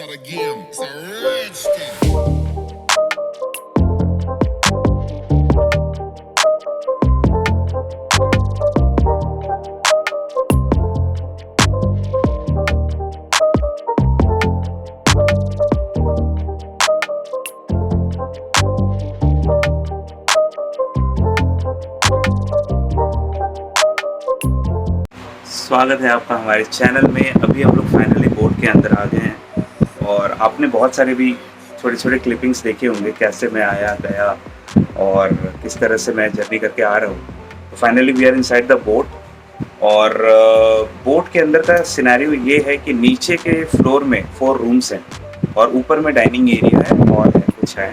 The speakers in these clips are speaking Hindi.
of the game. It's a rich thing. स्वागत है आपका हमारे चैनल में। अभी हम लोग फाइनली बोट के अंदर आ गए हैं और आपने बहुत सारे भी छोटे छोटे क्लिपिंग्स देखे होंगे कैसे मैं आया गया और किस तरह से मैं जर्नी करके आ रहा हूँ। तो finally we are inside the boat और बोट के अंदर का सिनेरियो ये है कि नीचे के फ्लोर में 4 रूम्स हैं और ऊपर में डाइनिंग एरिया है और है कुछ है।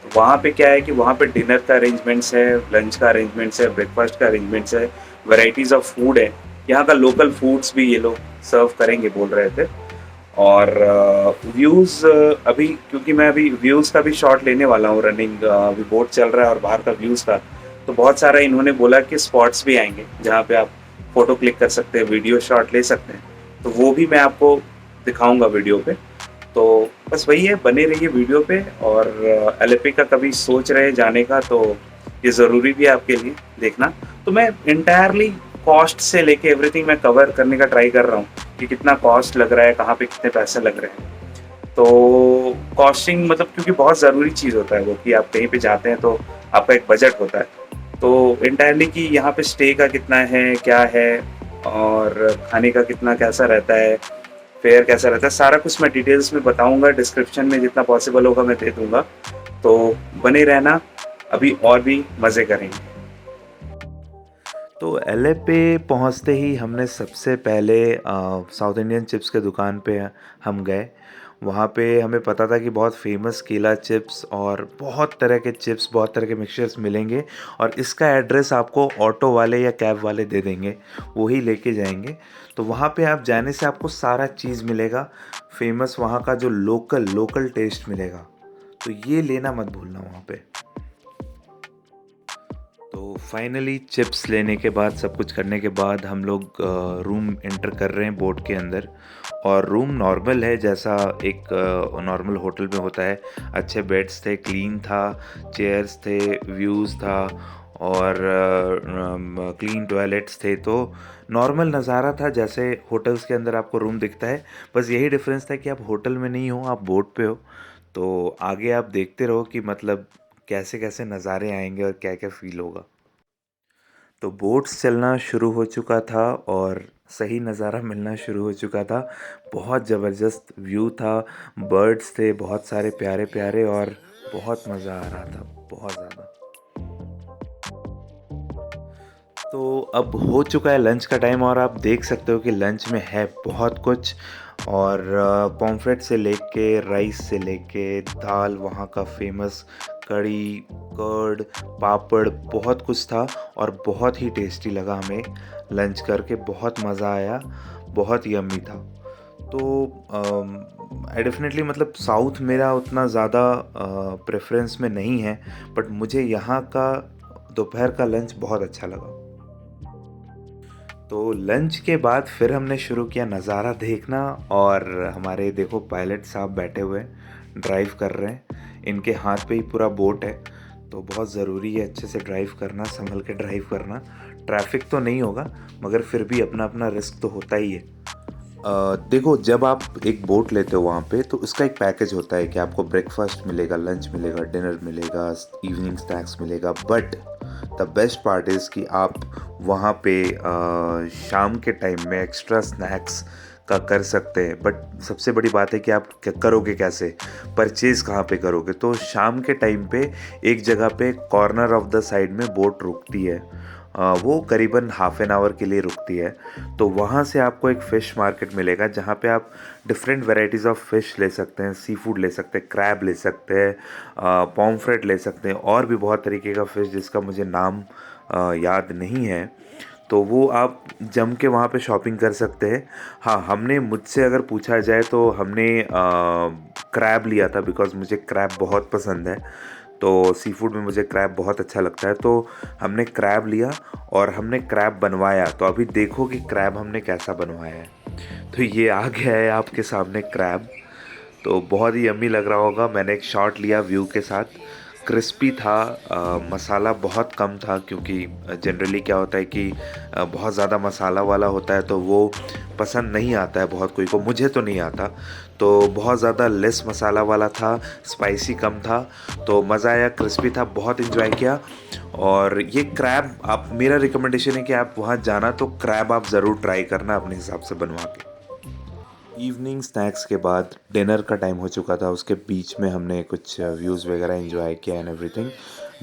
तो वहाँ पे क्या है कि वहाँ पे डिनर का अरेंजमेंट्स है, लंच का अरेंजमेंट्स है, ब्रेकफास्ट का अरेंजमेंट्स है, वैरायटीज़ ऑफ फूड है। यहाँ का लोकल फूड्स भी ये लोग सर्व करेंगे बोल रहे थे। और व्यूज़ अभी क्योंकि मैं अभी व्यूज़ का भी शॉट लेने वाला हूँ, रनिंग अभी बोट चल रहा है और बाहर का व्यूज़ का, तो बहुत सारा इन्होंने बोला कि स्पॉट्स भी आएंगे जहाँ पे आप फ़ोटो क्लिक कर सकते हैं, वीडियो शॉट ले सकते हैं। तो वो भी मैं आपको दिखाऊंगा वीडियो पे। तो बस वही है, बने रहिए वीडियो पे। और एलएपी का कभी सोच रहे जाने का तो ये ज़रूरी भी है आपके लिए देखना। तो मैं इंटायरली कॉस्ट से लेके एवरीथिंग मैं कवर करने का ट्राई कर रहा हूँ कि कितना कॉस्ट लग रहा है, कहाँ पे कितने पैसे लग रहे हैं। तो कॉस्टिंग मतलब क्योंकि बहुत ज़रूरी चीज़ होता है वो कि आप कहीं पे जाते हैं तो आपका एक बजट होता है। तो इंटायरली कि यहाँ पे स्टे का कितना है, क्या है, और खाने का कितना कैसा रहता है, फेयर कैसा रहता है, सारा कुछ मैं डिटेल्स में बताऊंगा। डिस्क्रिप्शन में जितना पॉसिबल होगा मैं दे दूंगा। तो बने रहना, अभी और भी मज़े करेंगे। तो एलए पे पहुंचते ही हमने सबसे पहले साउथ इंडियन चिप्स के दुकान पे हम गए। वहाँ पे हमें पता था कि बहुत फेमस केला चिप्स और बहुत तरह के चिप्स, बहुत तरह के मिक्सचर्स मिलेंगे और इसका एड्रेस आपको ऑटो वाले या कैब वाले दे देंगे, वो ही लेके जाएंगे। तो वहाँ पे आप जाने से आपको सारा चीज़ मिलेगा, फेमस वहाँ का जो लोकल टेस्ट मिलेगा। तो ये लेना मत भूलना वहाँ पे। तो फाइनली चिप्स लेने के बाद, सब कुछ करने के बाद हम लोग रूम एंटर कर रहे हैं बोट के अंदर। और रूम नॉर्मल है जैसा एक नॉर्मल होटल में होता है। अच्छे बेड्स थे, क्लीन था, चेयर्स थे, व्यूज़ था और क्लीन टॉयलेट्स थे। तो नॉर्मल नज़ारा था जैसे होटल्स के अंदर आपको रूम दिखता है। बस यही डिफरेंस था कि आप होटल में नहीं हो, आप बोट पे हो। तो आगे आप देखते रहो कि मतलब कैसे कैसे नज़ारे आएंगे और क्या क्या फील होगा। तो बोट्स चलना शुरू हो चुका था और सही नज़ारा मिलना शुरू हो चुका था। बहुत ज़बरदस्त व्यू था, बर्ड्स थे बहुत सारे प्यारे प्यारे और बहुत मज़ा आ रहा था, बहुत ज़्यादा। तो अब हो चुका है लंच का टाइम और आप देख सकते हो कि लंच में है बहुत कुछ। और पॉम्फ्रेट से लेके राइस से लेके दाल, वहाँ का फेमस कढ़ी, कर्ड, पापड़, बहुत कुछ था और बहुत ही टेस्टी लगा हमें लंच करके। बहुत मज़ा आया, बहुत यम्मी था। तो आई डेफिनेटली मतलब साउथ मेरा उतना ज़्यादा प्रेफरेंस में नहीं है, बट मुझे यहाँ का दोपहर का लंच बहुत अच्छा लगा। तो लंच के बाद फिर हमने शुरू किया नज़ारा देखना। और हमारे देखो पायलट साहब बैठे हुए हैं, ड्राइव कर रहे हैं, इनके हाथ पे ही पूरा बोट है। तो बहुत ज़रूरी है अच्छे से ड्राइव करना, संभल के ड्राइव करना। ट्रैफिक तो नहीं होगा मगर फिर भी अपना अपना रिस्क तो होता ही है। देखो, जब आप एक बोट लेते हो वहाँ पे तो उसका एक पैकेज होता है कि आपको ब्रेकफास्ट मिलेगा, लंच मिलेगा, डिनर मिलेगा, इवनिंग स्नैक्स मिलेगा। But the best part is कि आप वहाँ पे शाम के टाइम में एक्स्ट्रा स्नैक्स का कर सकते हैं। बट सबसे बड़ी बात है कि आप करोगे कैसे, परचेज़ कहाँ पे करोगे। तो शाम के टाइम पे एक जगह पे कॉर्नर ऑफ द साइड में बोट रुकती है। वो करीबन हाफ एन आवर के लिए रुकती है। तो वहाँ से आपको एक फ़िश मार्केट मिलेगा जहाँ पे आप डिफरेंट वेराइटीज़ ऑफ फ़िश ले सकते हैं, सी फूड ले सकते हैं, क्रैब ले सकते हैं, पॉम्फ्रेट ले सकते हैं और भी बहुत तरीके का फ़िश जिसका मुझे नाम याद नहीं है। तो वो आप जम के वहाँ पे शॉपिंग कर सकते हैं। हाँ, हमने, मुझसे अगर पूछा जाए तो हमने क्रैब लिया था बिकॉज़ मुझे क्रैब बहुत पसंद है। तो सी फूड में मुझे क्रैब बहुत अच्छा लगता है। तो हमने क्रैब लिया और हमने क्रैब बनवाया। तो अभी देखो कि क्रैब हमने कैसा बनवाया है। तो ये आ गया है आपके सामने क्रैब। तो बहुत ही यम्मी लग रहा होगा। मैंने एक शॉट लिया व्यू के साथ, क्रिस्पी था, मसाला बहुत कम था क्योंकि जनरली क्या होता है कि बहुत ज़्यादा मसाला वाला होता है तो वो पसंद नहीं आता है बहुत कोई को, मुझे तो नहीं आता। तो बहुत ज़्यादा लेस मसाला वाला था, स्पाइसी कम था, तो मज़ा आया, क्रिस्पी था, बहुत इन्जॉय किया। और ये क्रैब, आप, मेरा रिकमेंडेशन है कि आप वहाँ जाना तो क्रैब आप ज़रूर ट्राई करना अपने हिसाब से बनवा के। इवनिंग स्नैक्स के बाद डिनर का टाइम हो चुका था, उसके बीच में हमने कुछ व्यूज़ वगैरह एंजॉय किया एंड एवरीथिंग।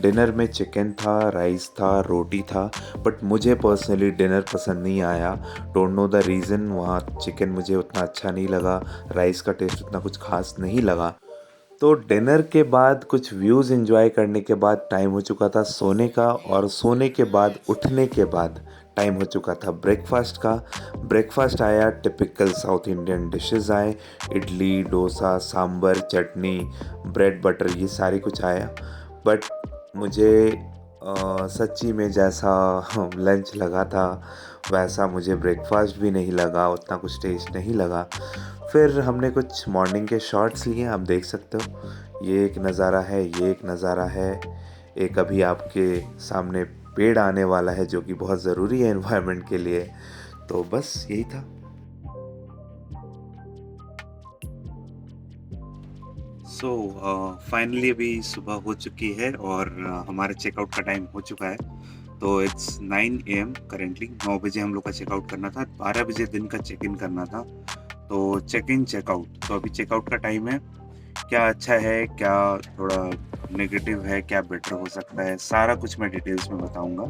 डिनर में चिकन था, राइस था, रोटी था, बट मुझे पर्सनली डिनर पसंद नहीं आया। Don't know the reason. वहाँ चिकन मुझे उतना अच्छा नहीं लगा, राइस का टेस्ट उतना कुछ खास नहीं लगा। तो डिनर के बाद कुछ व्यूज़ एंजॉय करने के बाद टाइम हो चुका था सोने का, और सोने के बाद उठने के बाद टाइम हो चुका था ब्रेकफास्ट का। ब्रेकफास्ट आया, टिपिकल साउथ इंडियन डिशेस आए, इडली, डोसा, सांभर, चटनी, ब्रेड बटर, ये सारी कुछ आया। बट मुझे सच्ची में जैसा लंच लगा था वैसा मुझे ब्रेकफास्ट भी नहीं लगा, उतना कुछ टेस्ट नहीं लगा। फिर हमने कुछ मॉर्निंग के शॉट्स लिए, आप देख सकते हो, ये एक नज़ारा है, ये एक नज़ारा है, एक अभी आपके सामने पेड़ आने वाला है जो कि बहुत ज़रूरी है एनवायरनमेंट के लिए। तो बस यही था। सो फाइनली अभी सुबह हो चुकी है और हमारे चेकआउट का टाइम हो चुका है। तो इट्स 9 AM करेंटली। 9 बजे हम लोग का चेकआउट करना था, 12 बजे दिन का चेक इन करना था। तो चेक इन चेकआउट, तो अभी चेकआउट का टाइम है। क्या अच्छा है, क्या थोड़ा नेगेटिव है, क्या बेटर हो सकता है, सारा कुछ मैं डिटेल्स में बताऊंगा।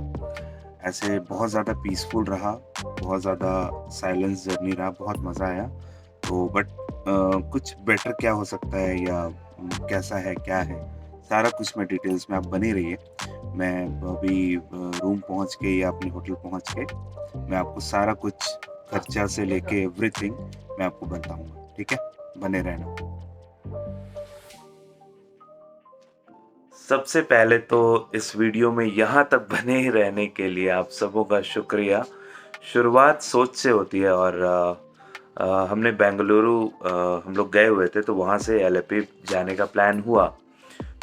ऐसे बहुत ज़्यादा पीसफुल रहा, बहुत ज़्यादा साइलेंस जर्नी रहा, बहुत मज़ा आया। तो बट कुछ बेटर क्या हो सकता है या कैसा है, क्या है, सारा कुछ मैं डिटेल्स में, आप बने रहिए। मैं अभी रूम पहुंच के या अपने होटल पहुंच के मैं आपको सारा कुछ खर्चा से लेके एवरीथिंग मैं आपको बताऊंगा, ठीक है? बने रहना। सबसे पहले तो इस वीडियो में यहाँ तक बने ही रहने के लिए आप सबों का शुक्रिया। शुरुआत सोच से होती है और हमने बेंगलुरु हम लोग गए हुए थे, तो वहाँ से एलेपी जाने का प्लान हुआ।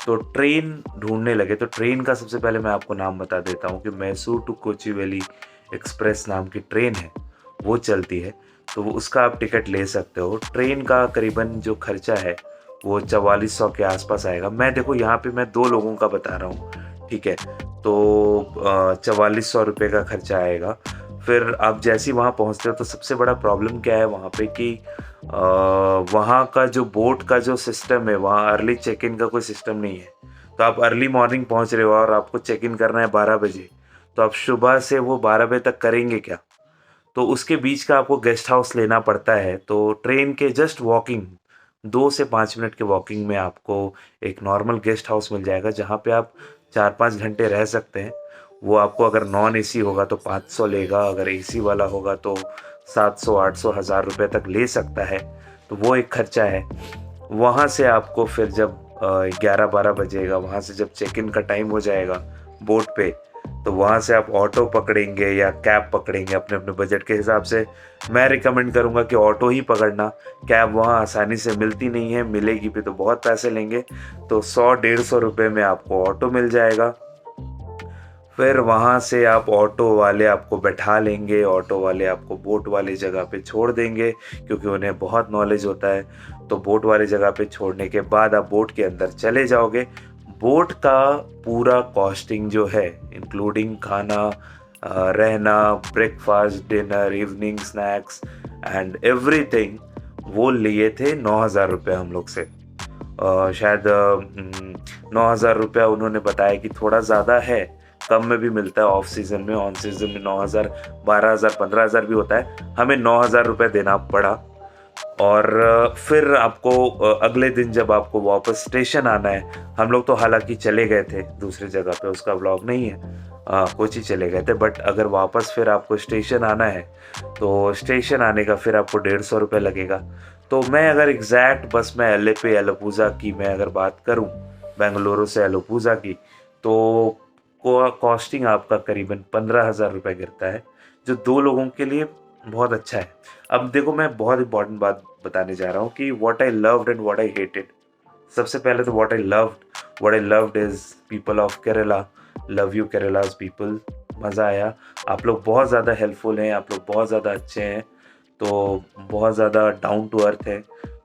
तो ट्रेन ढूंढने लगे। तो ट्रेन का सबसे पहले मैं आपको नाम बता देता हूँ कि मैसूर टू कोचुवेली एक्सप्रेस नाम की ट्रेन है, वो चलती है। तो वो उसका आप टिकट ले सकते हो। ट्रेन का करीबन जो खर्चा है वो 4400 के आसपास आएगा। मैं देखो यहाँ पे मैं 2 लोगों का बता रहा हूँ, ठीक है? तो 4400 रुपये का खर्चा आएगा। फिर आप जैसे ही वहाँ पहुँचते हो तो सबसे बड़ा प्रॉब्लम क्या है वहाँ पे कि वहाँ का जो बोट का जो सिस्टम है, वहाँ अर्ली चेक इन का कोई सिस्टम नहीं है। तो आप अर्ली मॉर्निंग पहुँच रहे हो और आपको चेक इन करना है 12 बजे, तो आप सुबह से वो 12 बजे तक करेंगे क्या? तो उसके बीच का आपको गेस्ट हाउस लेना पड़ता है। तो ट्रेन के जस्ट वॉकिंग 2 से 5 मिनट के वॉकिंग में आपको एक नॉर्मल गेस्ट हाउस मिल जाएगा जहाँ पे आप 4-5 घंटे रह सकते हैं। वो आपको अगर नॉन एसी होगा तो 500 लेगा, अगर एसी वाला होगा तो 700, 800, 1000 रुपये तक ले सकता है। तो वो एक खर्चा है। वहाँ से आपको फिर जब 11-12 बजेगा, वहाँ से जब चेक इन का टाइम हो जाएगा बोट पे, तो वहाँ से आप ऑटो पकड़ेंगे या कैब पकड़ेंगे अपने अपने बजट के हिसाब से। मैं रिकमेंड करूँगा कि ऑटो ही पकड़ना। कैब वहाँ आसानी से मिलती नहीं है, मिलेगी भी तो बहुत पैसे लेंगे। तो 100-150 रुपये में आपको ऑटो मिल जाएगा। फिर वहाँ से आप ऑटो वाले आपको बैठा लेंगे, ऑटो वाले आपको बोट वाली जगह पे छोड़ देंगे क्योंकि उन्हें बहुत नॉलेज होता है। तो बोट वाली जगह पे छोड़ने के बाद आप बोट के अंदर चले जाओगे। बोट का पूरा कॉस्टिंग जो है, इंक्लूडिंग खाना, रहना, breakfast, dinner, evening snacks and everything, वो लिए थे 9000 रुपये हम लोग से। शायद 9000 रुपया उन्होंने बताया कि थोड़ा ज़्यादा है, कम में भी मिलता है ऑफ सीज़न में, ऑन सीज़न में 9000, 12000, 15000 भी होता है। हमें 9000 रुपये देना पड़ा। और फिर आपको अगले दिन जब आपको वापस स्टेशन आना है, हम लोग तो हालांकि चले गए थे दूसरी जगह पे, उसका व्लॉग नहीं है, कोची चले गए थे। बट अगर वापस फिर आपको स्टेशन आना है तो स्टेशन आने का फिर आपको 150 रुपये लगेगा। तो मैं अगर एग्जैक्ट बस मैं एलेपे एलोपूज़ा की मैं अगर बात करूं, बेंगलुरु से एलोपूज़ा की, तो कॉस्टिंग आपका करीबन 15,000 रुपये गिरता है, जो 2 लोगों के लिए बहुत अच्छा है। अब देखो मैं बहुत इंपॉर्टेंट बात बताने जा रहा हूँ कि what I loved and what I hated. सबसे पहले तो what I loved is people of Kerala. Love you Kerala's people. मज़ा आया। आप लोग बहुत ज़्यादा हेल्पफुल हैं, आप लोग बहुत ज़्यादा अच्छे हैं, तो बहुत ज़्यादा डाउन टू अर्थ है,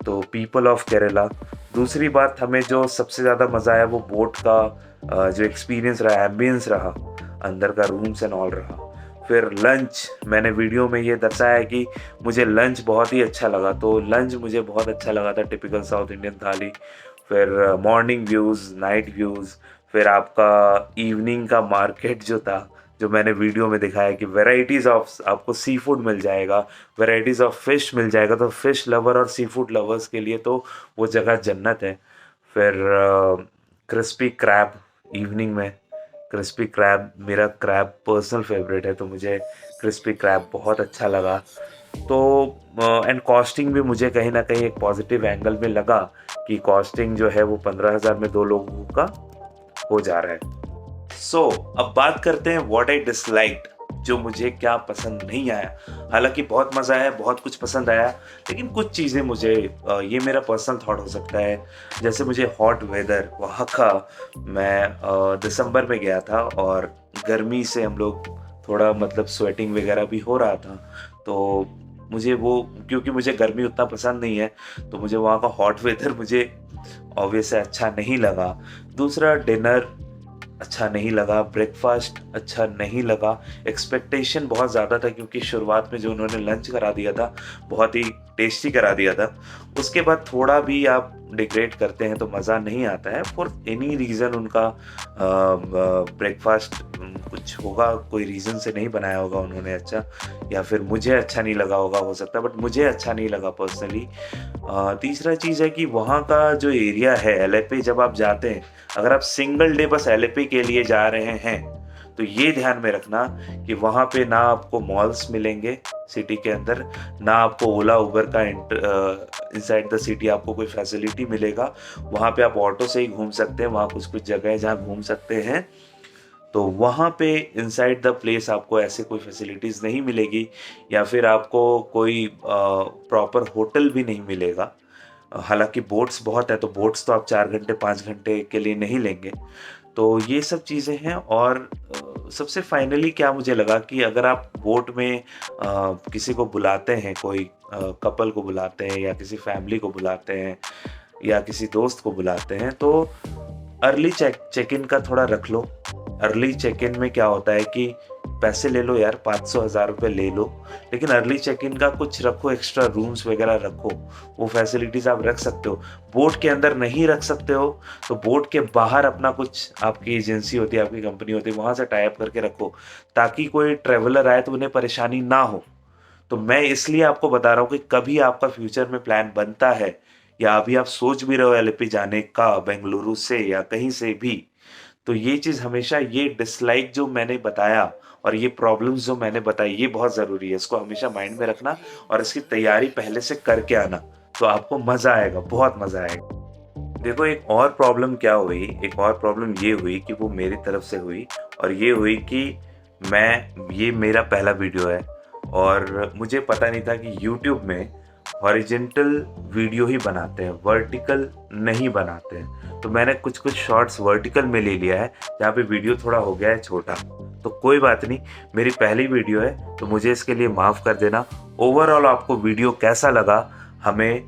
तो पीपल ऑफ केरला। दूसरी बात, हमें जो सबसे ज़्यादा मज़ा आया वो बोट का जो एक्सपीरियंस रहा, एम्बियंस रहा, अंदर का रूम्स एंड ऑल रहा। फिर लंच, मैंने वीडियो में ये दर्शाया कि मुझे लंच बहुत ही अच्छा लगा, तो लंच मुझे बहुत अच्छा लगा था, टिपिकल साउथ इंडियन थाली। फिर मॉर्निंग व्यूज़, नाइट व्यूज़, फिर आपका इवनिंग का मार्केट जो था, जो मैंने वीडियो में दिखाया कि वैरायटीज़ ऑफ आपको सी फूड मिल जाएगा, वैरायटीज़ ऑफ फिश मिल जाएगा, तो फिश लवर और सी फूड लवर्स के लिए तो वो जगह जन्नत है। फिर क्रिस्पी क्रैब, इवनिंग में क्रिस्पी क्रैब, मेरा क्रैब पर्सनल फेवरेट है, तो मुझे क्रिस्पी क्रैब बहुत अच्छा लगा। तो एंड कॉस्टिंग भी मुझे कहीं ना कहीं एक पॉजिटिव एंगल में लगा कि कॉस्टिंग जो है वो 15,000 में 2 लोगों का हो जा रहा है। सो अब बात करते हैं व्हाट आई डिसलाइक्ड, जो मुझे क्या पसंद नहीं आया। हालांकि बहुत मज़ा आया, बहुत कुछ पसंद आया, लेकिन कुछ चीज़ें मुझे ये मेरा पर्सनल थॉट हो सकता है। जैसे मुझे हॉट वेदर वहाँ का, मैं दिसंबर में गया था और गर्मी से हम लोग थोड़ा मतलब स्वेटिंग वगैरह भी हो रहा था, तो मुझे वो, क्योंकि मुझे गर्मी उतना पसंद नहीं है, तो मुझे वहाँ का हॉट वेदर मुझे ऑब्वियस अच्छा नहीं लगा। दूसरा, डिनर अच्छा नहीं लगा, ब्रेकफास्ट अच्छा नहीं लगा। एक्सपेक्टेशन बहुत ज़्यादा था, क्योंकि शुरुआत में जो उन्होंने लंच करा दिया था बहुत ही टेस्टी करा दिया था। उसके बाद थोड़ा भी आप डिग्रेड करते हैं तो मज़ा नहीं आता है। फॉर एनी रीज़न उनका ब्रेकफास्ट कुछ होगा, कोई रीज़न से नहीं बनाया होगा उन्होंने अच्छा, या फिर मुझे अच्छा नहीं लगा होगा, हो सकता है, बट मुझे अच्छा नहीं लगा पर्सनली। तीसरा चीज़ है कि वहाँ का जो एरिया है एलेपे, जब आप जाते हैं, अगर आप सिंगल डे बस एलेपे के लिए जा रहे हैं, तो ये ध्यान में रखना कि वहाँ पे ना आपको मॉल्स मिलेंगे सिटी के अंदर, ना आपको ओला उबर का इनसाइड द सिटी आपको कोई फैसिलिटी मिलेगा। वहाँ पे आप ऑटो से ही घूम सकते हैं, वहाँ कुछ कुछ जगह है जहाँ घूम सकते हैं, तो वहाँ पे इनसाइड द प्लेस आपको ऐसे कोई फैसिलिटीज़ नहीं मिलेगी, या फिर आपको कोई प्रॉपर होटल भी नहीं मिलेगा। हालांकि बोट्स बहुत है, तो बोट्स तो आप 4 घंटे 5 घंटे के लिए नहीं लेंगे। तो ये सब चीज़ें हैं। और सबसे फाइनली क्या मुझे लगा कि अगर आप बोट में किसी को बुलाते हैं, कोई कपल को बुलाते हैं, या किसी फैमिली को बुलाते हैं, या किसी दोस्त को बुलाते हैं, तो अर्ली चेक इन का थोड़ा रख लो। अर्ली चेक इन में क्या होता है कि पैसे ले लो यार, 500-1000 रुपये ले लो, लेकिन अर्ली चेक इन का कुछ रखो, एक्स्ट्रा रूम्स वगैरह रखो, वो फैसिलिटीज़ आप रख सकते हो। बोट के अंदर नहीं रख सकते हो तो बोट के बाहर अपना कुछ, आपकी एजेंसी होती है, आपकी कंपनी होती है, वहाँ से टाई अप करके रखो, ताकि कोई ट्रेवलर आए तो उन्हें परेशानी ना हो। तो मैं इसलिए आपको बता रहा हूँ कि कभी आपका फ्यूचर में प्लान बनता है, या अभी आप सोच भी रहे हो एलपी जाने का, बेंगलुरु से या कहीं से भी, तो ये चीज़ हमेशा, ये डिसलाइक जो मैंने बताया और ये प्रॉब्लम्स जो मैंने बताई, ये बहुत ज़रूरी है। इसको हमेशा माइंड में रखना और इसकी तैयारी पहले से करके आना, तो आपको मज़ा आएगा, बहुत मज़ा आएगा। देखो एक और प्रॉब्लम क्या हुई, एक और प्रॉब्लम ये हुई कि वो मेरी तरफ से हुई, और ये हुई कि ये मेरा पहला वीडियो है और मुझे पता नहीं था कि यूट्यूब में हॉरिजेंटल वीडियो ही बनाते हैं, वर्टिकल नहीं बनाते हैं। तो मैंने कुछ कुछ शॉर्ट्स वर्टिकल में ले लिया है, जहाँ पे वीडियो थोड़ा हो गया है छोटा। तो कोई बात नहीं, मेरी पहली वीडियो है, तो मुझे इसके लिए माफ़ कर देना। ओवरऑल आपको वीडियो कैसा लगा हमें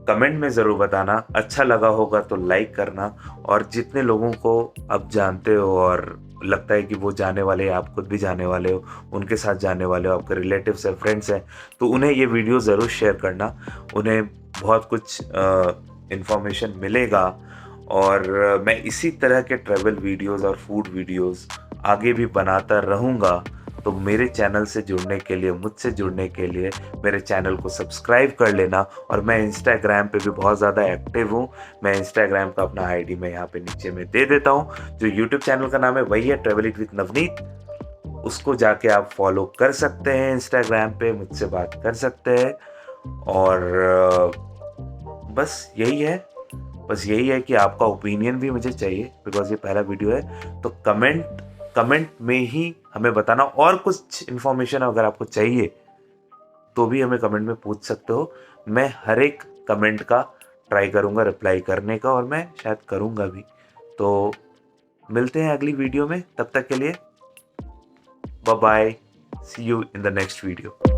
कमेंट में ज़रूर बताना। अच्छा लगा होगा तो लाइक करना, और जितने लोगों को आप जानते हो और लगता है कि वो जाने वाले हैं, आप खुद भी जाने वाले हो, उनके साथ जाने वाले हो, आपके रिलेटिव्स हैं, फ्रेंड्स हैं, तो उन्हें ये वीडियो ज़रूर शेयर करना। उन्हें बहुत कुछ इन्फॉर्मेशन मिलेगा। और मैं इसी तरह के ट्रैवल वीडियोस और फूड वीडियोस आगे भी बनाता रहूँगा। तो मेरे चैनल से जुड़ने के लिए, मुझसे जुड़ने के लिए मेरे चैनल को सब्सक्राइब कर लेना। और मैं इंस्टाग्राम पे भी बहुत ज़्यादा एक्टिव हूँ। मैं इंस्टाग्राम का अपना आईडी मैं यहाँ पे नीचे में दे देता हूँ। जो यूट्यूब चैनल का नाम है वही है, ट्रैवल इट विद नवनीत। उसको जाके आप फॉलो कर सकते हैं, इंस्टाग्राम पे मुझसे बात कर सकते हैं। और बस यही है कि आपका ओपिनियन भी मुझे चाहिए, बिकॉज ये पहला वीडियो है। तो कमेंट में ही हमें बताना। और कुछ इन्फॉर्मेशन अगर आपको चाहिए तो भी हमें कमेंट में पूछ सकते हो। मैं हर एक कमेंट का ट्राई करूँगा रिप्लाई करने का, और मैं शायद करूँगा भी। तो मिलते हैं अगली वीडियो में, तब तक के लिए bye bye, see you in the next video.